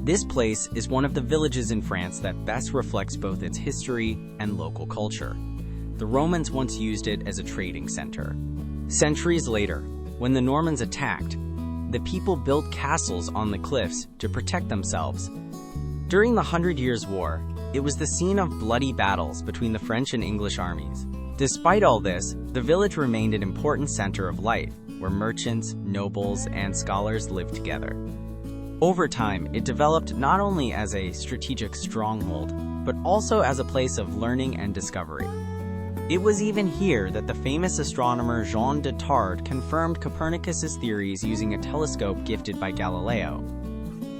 This place is one of the villages in France that best reflects both its history and local culture. The Romans once used it as a trading center. Centuries later, when the Normans attacked, the people built castles on the cliffs to protect themselves. During the 100 Years' War, it was the scene of bloody battles between the French and English armies. Despite all this, the village remained an important center of life, where merchants, nobles, and scholars lived together. Over time, it developed not only as a strategic stronghold, but also as a place of learning and discovery. It was even here that the famous astronomer Jean de Tarde confirmed Copernicus's theories using a telescope gifted by Galileo.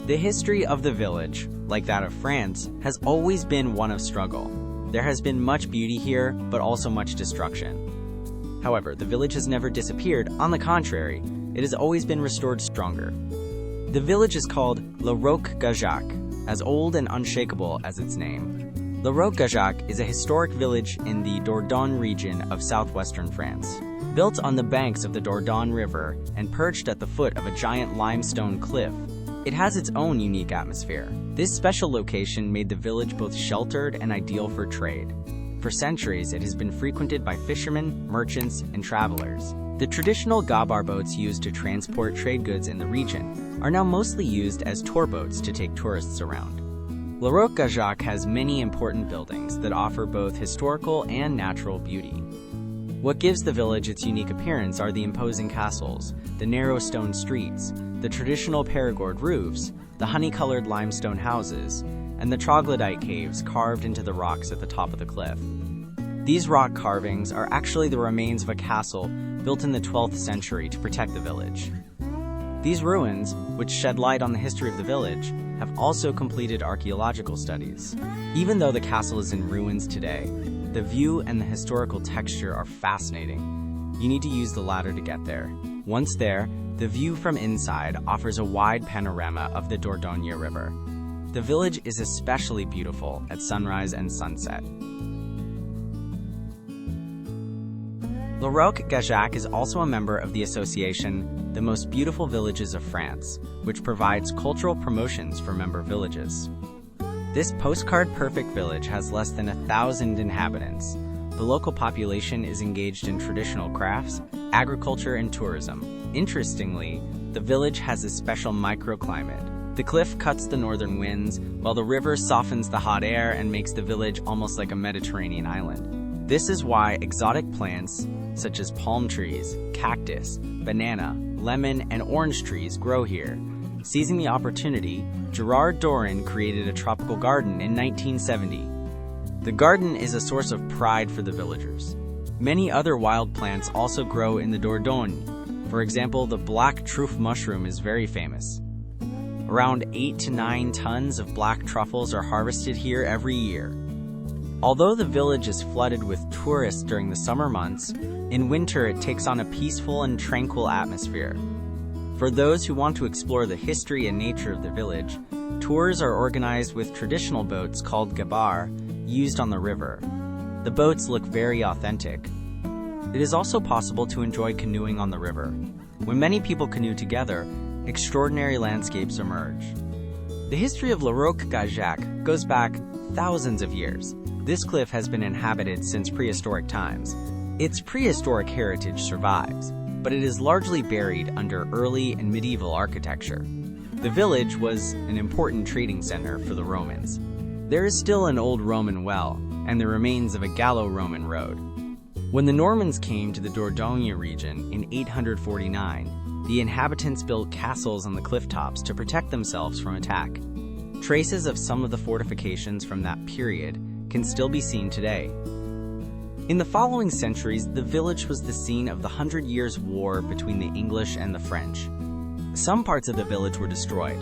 The history of the village, like that of France, has always been one of struggle. There has been much beauty here, but also much destruction. However, the village has never disappeared. On the contrary, it has always been restored stronger. The village is called Roque Gageac, as old and unshakable as its name. Roque Gageac is a historic village in the Dordogne region of southwestern France. Built on the banks of the Dordogne River and perched at the foot of a giant limestone cliff, it has its own unique atmosphere. This special location made the village both sheltered and ideal for trade. For centuries, it has been frequented by fishermen, merchants, and travelers. The traditional gabar boats used to transport trade goods in the region are now mostly used as tour boats to take tourists around. Roque Gageac has many important buildings that offer both historical and natural beauty. What gives the village its unique appearance are the imposing castles, the narrow stone streets, the traditional Perigord roofs, the honey-colored limestone houses, and the troglodyte caves carved into the rocks at the top of the cliff. These rock carvings are actually the remains of a castle built in the 12th century to protect the village. These ruins, which shed light on the history of the village, have also completed archaeological studies. Even though the castle is in ruins today, the view and the historical texture are fascinating. You need to use the ladder to get there. Once there, the view from inside offers a wide panorama of the Dordogne River. The village is especially beautiful at sunrise and sunset. Roque Gageac is also a member of the association The Most Beautiful Villages of France, which provides cultural promotions for member villages. This postcard-perfect village has less than 1,000 inhabitants. The local population is engaged in traditional crafts, agriculture, and tourism. Interestingly, the village has a special microclimate. The cliff cuts the northern winds, while the river softens the hot air and makes the village almost like a Mediterranean island. This is why exotic plants, such as palm trees, cactus, banana, lemon, and orange trees grow here. Seizing the opportunity, Gerard Dorin created a tropical garden in 1970. The garden is a source of pride for the villagers. Many other wild plants also grow in the Dordogne. For example, the black truffe mushroom is very famous. Around 8 to 9 tons of black truffles are harvested here every year. Although the village is flooded with tourists during the summer months, in winter it takes on a peaceful and tranquil atmosphere. For those who want to explore the history and nature of the village, tours are organized with traditional boats called gabar, used on the river. The boats look very authentic. It is also possible to enjoy canoeing on the river. When many people canoe together, extraordinary landscapes emerge. The history of Roque Gageac goes back thousands of years. This cliff has been inhabited since prehistoric times. Its prehistoric heritage survives, but it is largely buried under early and medieval architecture. The village was an important trading center for the Romans. There is still an old Roman well and the remains of a Gallo-Roman road. When the Normans came to the Dordogne region in 849, the inhabitants built castles on the cliff tops to protect themselves from attack. Traces of some of the fortifications from that period can still be seen today. In the following centuries, the village was the scene of the 100 Years' War between the English and the French. Some parts of the village were destroyed,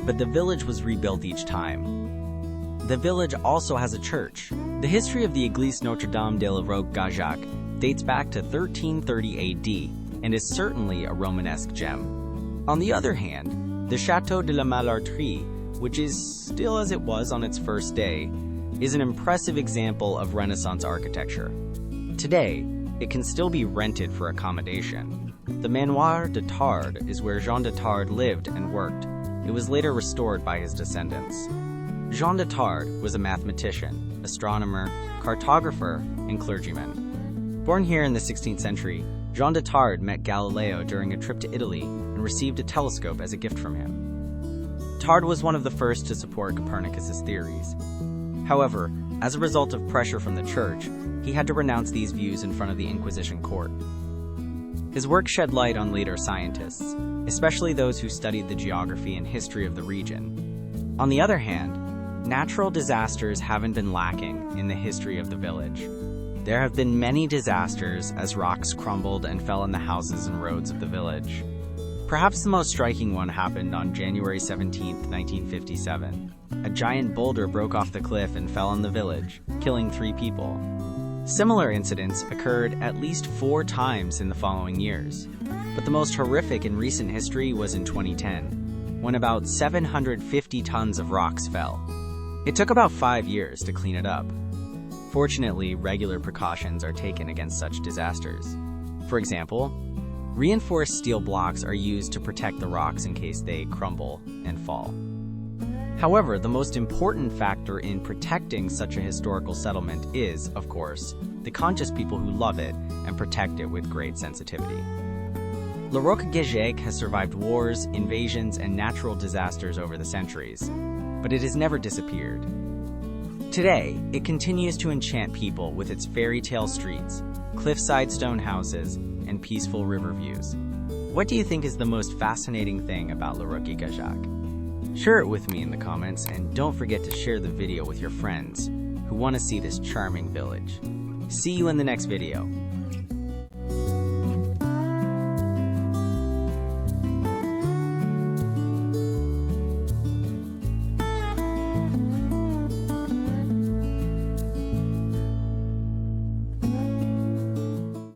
but the village was rebuilt each time. The village also has a church. The history of the Église Notre-Dame de Roque Gageac dates back to 1330 AD and is certainly a Romanesque gem. On the other hand, the Château de la Malarterie, which is still as it was on its first day, is an impressive example of Renaissance architecture. Today, it can still be rented for accommodation. The Manoir de Tarde is where Jean de Tarde lived and worked. It was later restored by his descendants. Jean de Tard was a mathematician, astronomer, cartographer, and clergyman. Born here in the 16th century, Jean de Tard met Galileo during a trip to Italy and received a telescope as a gift from him. Tard was one of the first to support Copernicus's theories. However, as a result of pressure from the church, he had to renounce these views in front of the Inquisition court. His work shed light on later scientists, especially those who studied the geography and history of the region. On the other hand, natural disasters haven't been lacking in the history of the village. There have been many disasters as rocks crumbled and fell on the houses and roads of the village. Perhaps the most striking one happened on January 17, 1957. A giant boulder broke off the cliff and fell on the village, killing 3 people. Similar incidents occurred at least 4 times in the following years, but the most horrific in recent history was in 2010, when about 750 tons of rocks fell. It took about 5 years to clean it up. Fortunately, regular precautions are taken against such disasters. For example, reinforced steel blocks are used to protect the rocks in case they crumble and fall. However, the most important factor in protecting such a historical settlement is, of course, the conscious people who love it and protect it with great sensitivity. Roque Gageac has survived wars, invasions, and natural disasters over the centuries, but it has never disappeared. Today, it continues to enchant people with its fairy tale streets, cliffside stone houses, and peaceful river views. What do you think is the most fascinating thing about Roque Gageac? Share it with me in the comments, and don't forget to share the video with your friends who want to see this charming village. See you in the next video.